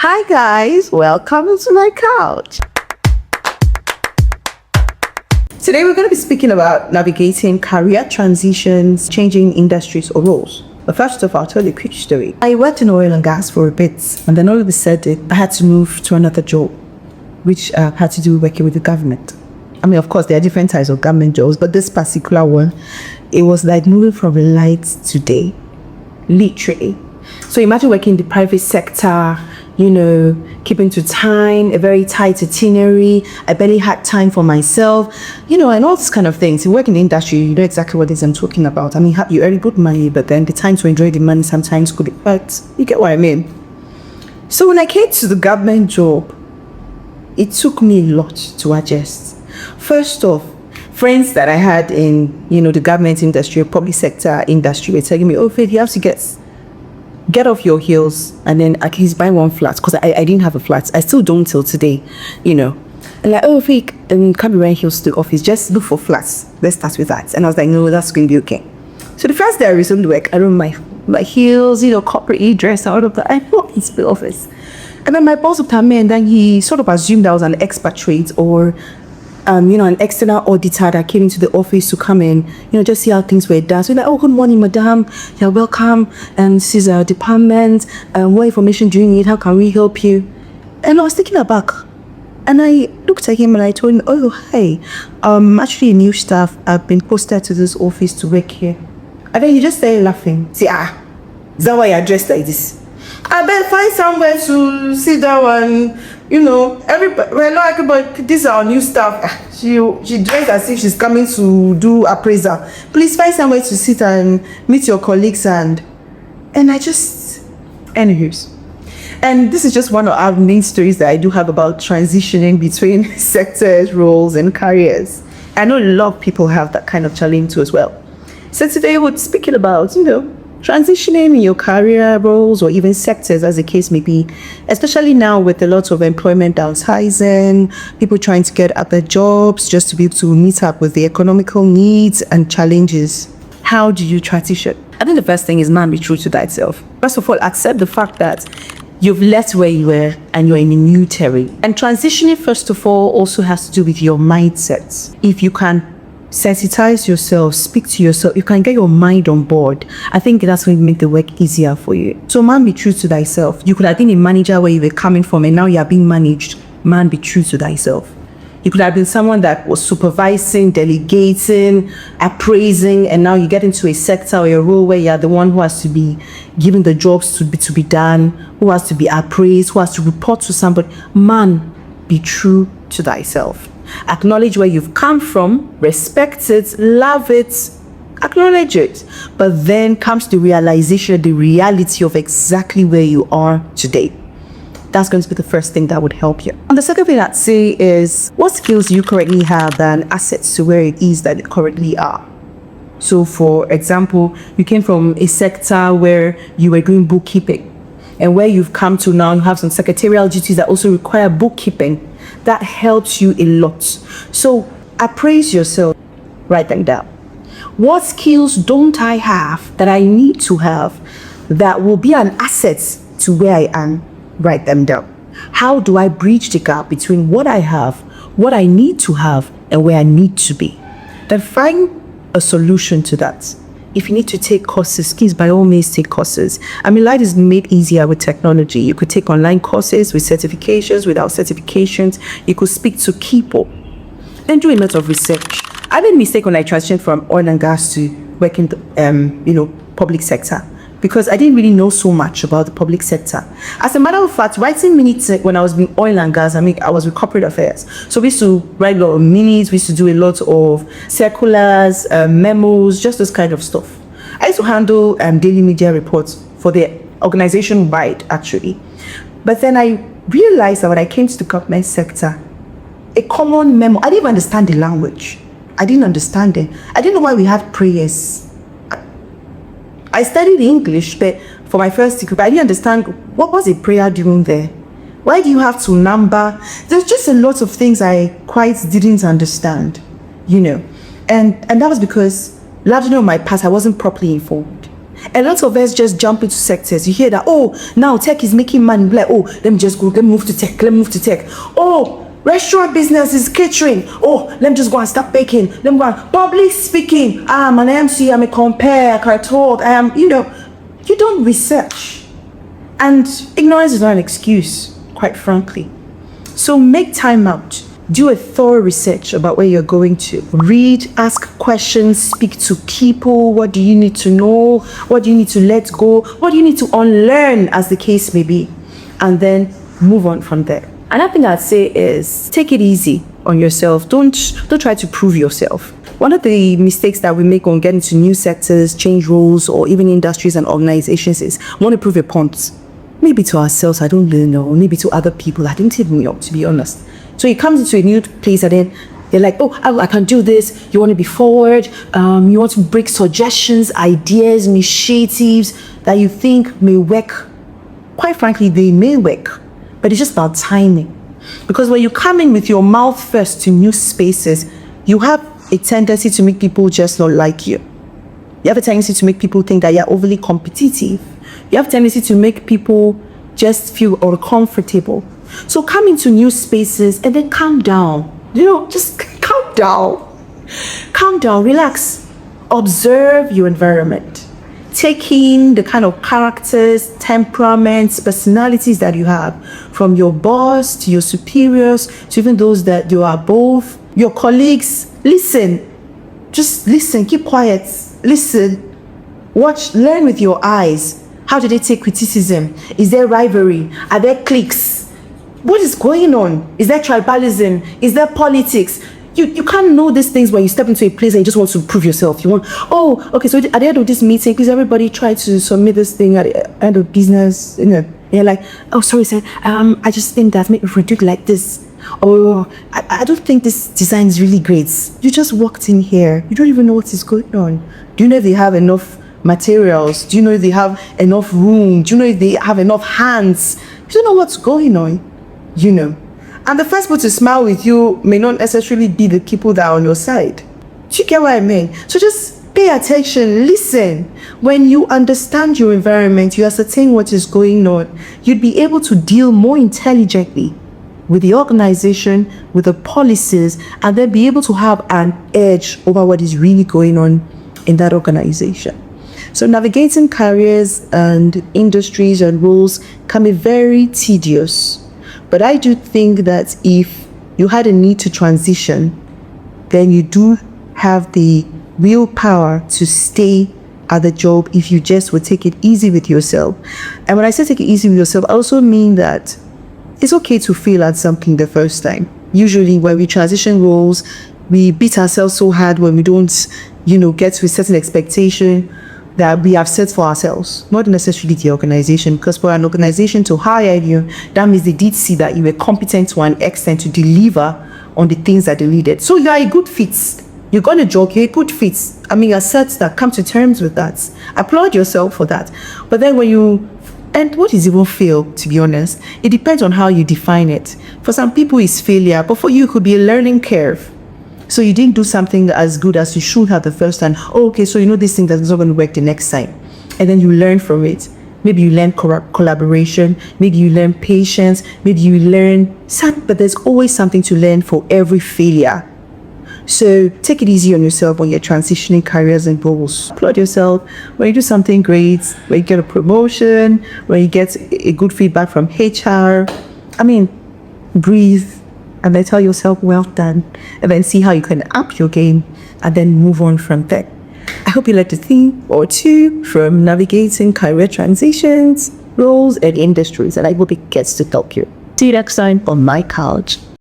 Hi guys, welcome to my couch. Today we're going to be speaking about navigating career transitions, changing industries or roles. But first off, I'll tell you a quick story. I worked in oil and gas for a bit, and then all of a sudden I had to move to another job, which had to do with working with the government. I mean, of course, there are different types of government jobs, but this particular one, it was like moving from light to day, literally. So imagine working in the private sector, keeping to time, a very tight itinerary. I barely had time for myself, and all these kind of things. You work in the industry, you know exactly what it is I'm talking about. I mean, you earn good money, but then the time to enjoy the money sometimes could be hurt. You get what I mean? So when I came to the government job, it took me a lot to adjust. First off, friends that I had in, the government industry, public sector industry, were telling me, oh, Faith, you have to get off your heels and then at least buy one flat, because I didn't have a flat. I still don't till today, And like, oh, Faith, you can't be wearing heels to the office. Just look for flats. Let's start with that. And I was like, no, that's going to be okay. So the first day I resumed work, I don't my heels, corporate dress, all of that. I walked into the office. And then my boss looked at me and then he sort of assumed I was an expatriate or an external auditor that came into the office to come in, just see how things were done. So like, oh, good morning, madam. You're welcome. And this is our department. What information do you need? How can we help you? And I was taken aback. And I looked at him and I told him, oh, hi. Actually, new staff. I've been posted to this office to work here. And then he just started laughing. Say, is that why you're dressed like this? I better find somewhere to sit down and, everybody, but this is our new staff. She dressed as if she's coming to do appraisal. Please find somewhere to sit and meet your colleagues and anyways. And this is just one of our main stories that I do have about transitioning between sectors, roles, and careers. I know a lot of people have that kind of challenge too as well. So today we're speaking about, transitioning in your career roles or even sectors, as the case may be, especially now with a lot of employment downsizing, people trying to get other jobs just to be able to meet up with the economical needs and challenges. How do you transition? I think the first thing is, be true to thyself. First of all, accept the fact that you've left where you were and you're in a new terrain. And transitioning, first of all, also has to do with your mindset. If you can sensitize yourself, speak to yourself, you can get your mind on board, I think that's going to make the work easier for you. So be true to thyself. You could have been a manager where you were coming from and now you are being managed. Be true to thyself. You could have been someone that was supervising, delegating, appraising, and now you get into a sector or a role where you are the one who has to be given the jobs to be done, who has to be appraised, who has to report to somebody. Be true to thyself. Acknowledge where you've come from, respect it, love it, acknowledge it. But then comes the realization, the reality of exactly where you are today. That's going to be the first thing that would help you. And the second thing I'd say is, what skills do you currently have and assets to where it is that you currently are? So for example, you came from a sector where you were doing bookkeeping, and where you've come to now, you have some secretarial duties that also require bookkeeping. That helps you a lot. So appraise yourself, write them down. What skills don't I have that I need to have that will be an asset to where I am? Write them down. How do I bridge the gap between what I have, what I need to have, and where I need to be? Then find a solution to that. If you need to take courses, please by all means take courses. I mean, life is made easier with technology. You could take online courses with certifications, without certifications. You could speak to people and do a lot of research. I made a mistake when I transitioned from oil and gas to work in the public sector, because I didn't really know so much about the public sector. As a matter of fact, writing minutes when I was in oil and gas, I was with corporate affairs. So we used to write a lot of minutes, we used to do a lot of circulars, memos, just this kind of stuff. I used to handle daily media reports for the organization wide, actually. But then I realized that when I came to the government sector, a common memo, I didn't even understand the language. I didn't understand it. I didn't know why we have prayers. I studied English, but for my first degree, I didn't understand what was a prayer doing there. Why do you have to number? There's just a lot of things I quite didn't understand, And that was because, largely on my past, I wasn't properly informed. A lot of us just jump into sectors. You hear that, oh, now tech is making money. Like, oh, let me just go, let me move to tech, let me move to tech. Oh, restaurant business is catering. Oh, let me just go and start baking. Let me go and public speaking. I'm an MC, I'm a compare, I can talk. I am, you don't research. And ignorance is not an excuse, quite frankly. So make time out. Do a thorough research about where you're going to. Read, ask questions, speak to people. What do you need to know? What do you need to let go? What do you need to unlearn, as the case may be? And then move on from there. Another thing I'd say is take it easy on yourself. Don't try to prove yourself. One of the mistakes that we make when getting into new sectors, change roles, or even industries and organizations is want to prove a point. Maybe to ourselves, I don't really know. Maybe to other people, I don't even know, to be honest. So it comes into a new place and then you're like, oh, I can do this. You want to be forward. You want to bring suggestions, ideas, initiatives that you think may work. Quite frankly, they may work, but it's just about timing. Because when you come in with your mouth first to new spaces, you have a tendency to make people just not like you. You have a tendency to make people think that you're overly competitive. You have a tendency to make people just feel uncomfortable. So come into new spaces and then calm down. Just calm down. Calm down, relax. Observe your environment. Take in the kind of characters, temperaments, personalities that you have, from your boss to your superiors to even those that you are above, your colleagues. Listen. Just listen. Keep quiet. Listen. Watch. Learn with your eyes. How do they take criticism? Is there rivalry? Are there cliques? What is going on? Is there tribalism? Is there politics? You can't know these things when you step into a place and you just want to prove yourself. You want, oh, okay, so at the end of this meeting, please everybody try to submit this thing at the end of business. You're like, oh, sorry, sir. I just think that maybe if we do it like this, oh, I don't think this design is really great. You just walked in here. You don't even know what is going on. Do you know if they have enough materials? Do you know if they have enough room? Do you know if they have enough hands? You don't know what's going on, And the first people to smile with you may not necessarily be the people that are on your side. Do you get what I mean? So just pay attention, listen. When you understand your environment, you ascertain what is going on, you'd be able to deal more intelligently with the organization, with the policies, and then be able to have an edge over what is really going on in that organization. So navigating careers and industries and roles can be very tedious. But I do think that if you had a need to transition, then you do have the willpower to stay at the job if you just would take it easy with yourself. And when I say take it easy with yourself, I also mean that it's okay to fail at something the first time. Usually when we transition roles, we beat ourselves so hard when we don't, get to a certain expectation that we have set for ourselves, not necessarily the organization, because for an organization to hire you, that means they did see that you were competent to an extent to deliver on the things that they needed. So you are a good fit. You're going to joke, you're a good fit. Assert that, come to terms with that. Applaud yourself for that. But then and what is even fail, to be honest? It depends on how you define it. For some people, it's failure, but for you, it could be a learning curve. So you didn't do something as good as you should have the first time. Oh, okay, so this thing that's not going to work the next time. And then you learn from it. Maybe you learn collaboration. Maybe you learn patience. Maybe you learn but there's always something to learn for every failure. So take it easy on yourself when you're transitioning careers and roles. Applaud yourself when you do something great, when you get a promotion, when you get a good feedback from HR. Breathe. And then tell yourself, well done. And then see how you can up your game and then move on from there. I hope you learned a thing or two from navigating career transitions, roles, and industries. And I hope it gets to help you. See you next time on my couch.